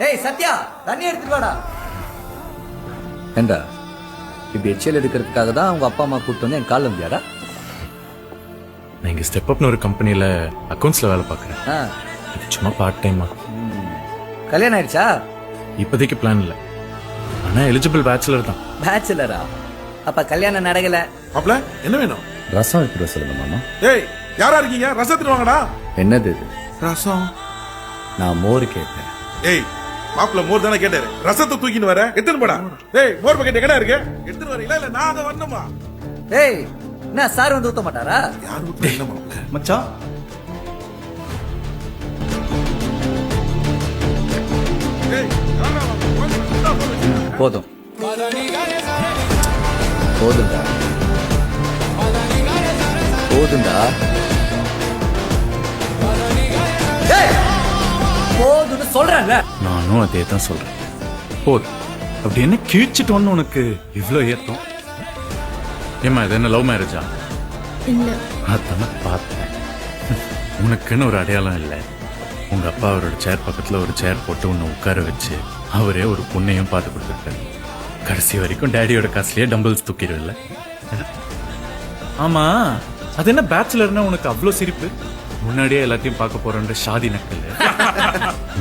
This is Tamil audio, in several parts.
ஏய் சத்யா, தண்ணி எடுத்துட்டு வாடா. ஏண்டா இப்படி எச்சியல் எடுக்கிறதுக்காக தான் அவங்க அப்பா அம்மா கூப்பிட்டு வந்து என் காலில் முடியாடா? நான் இங்கே ஸ்டெப் அப்னு ஒரு கம்பெனியில் அக்கௌண்ட்ஸில் வேலை பார்க்குறேன். ஆ, இது சும்மா பார்ட் டைமா. கல்யாணம் ஆயிடுச்சா? இப்போதைக்கு பிளான் இல்லை, ஆனால் எலிஜிபிள் பேச்சுலர் தான். பேச்சுலரா? அப்ப கல்யாணம் நடக்கல. மாப்ள என்ன வேணும்? ரசம் எடுத்துட்டு சொல்லுங்க மாமா. ஏய் யாரா இருக்கீங்க? ரசத்துக்கு வாங்கடா. என்னது இது? ரசம்? நான் மோர் கேட்டேன். ஏய் மாப்ள மோர் தானே கேட்டாரு, ரசத்தை தூக்கின்னு வர எடுத்துன்னு போடா. ஏய் மோர் பக்கெட் எங்கடா இருக்கு? எடுத்துன்னு வரீங்களா இல்ல நான் அங்க வரணுமா? ஏய் என்ன சார் வந்து ஊத்த மாட்டாரா? யார் ஊத்துறா? இல்ல மாப்ள. மச்சான் ஏய் யாரா மாப்ள? போதும் போதுண்டா போதுண்டா. ஏய், போதுன்னு சொல்றேன்ல. நானும் அதே தான் சொல்கிறேன். போதும். அப்படி என்ன கிழிச்சிட்டோன்னு உனக்கு இவ்வளோ ஏத்தம்? ஏம்மா இது என்ன லவ் மேரேஜா? இல்ல. அதானே பார்த்தேன். உனக்குன்னு ஒரு அடையாளம் இல்லை. உங்க அப்பா அவரோட சேர் பக்கத்துல ஒரு சேர் போட்டு உன்னை உட்கார வச்சு அவரே ஒரு பொண்ணையும் பார்த்து கொடுத்துருக்காரு. கடைசி வரைக்கும் டேடியோட காசுலயே டம்பிள்ஸ் தூக்கிடுவில்ல? ஆமா, அது என்ன பேச்சுலர்னா உனக்கு அவ்வளோ சிரிப்பு? முன்னாடியே எல்லாத்தையும் பார்க்க போறோன்ற ஷாதி நக்கல்.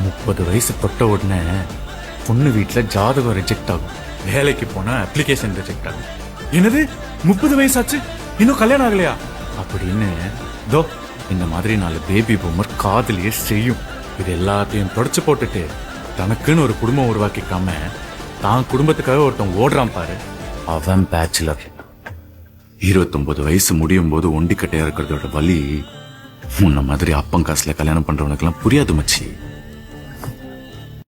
30 வயசு தொட்ட உடனே பொண்ணு வீட்டுல ஜாதகம் ரிஜெக்ட் ஆகும், வேலைக்கு போனா அப்ளிகேஷன் ரிஜெக்ட் ஆகும். என்னது 30 வயசாச்சு இன்னும் கல்யாணம் ஆகலையா அப்படின்னு தோ இந்த மாதிரி 4 பேபி பூமர் காதலியே செய்யும். இது எல்லாத்தையும் தொடச்சு போட்டுட்டு தனக்குன்னு ஒரு குடும்பம் உருவாக்கிக்காம தான் குடும்பத்துக்காக ஒருத்தன் ஓடுறான் பாரு, அவன் பேச்சுலர். 29 வயசு முடியும் போது ஒண்டிக்கட்டையா இருக்கிறதோட வலி உன்ன மாதிரி அப்பன் காசுல கல்யாணம் பண்றவனுக்கு எல்லாம் புரியாது மச்சி.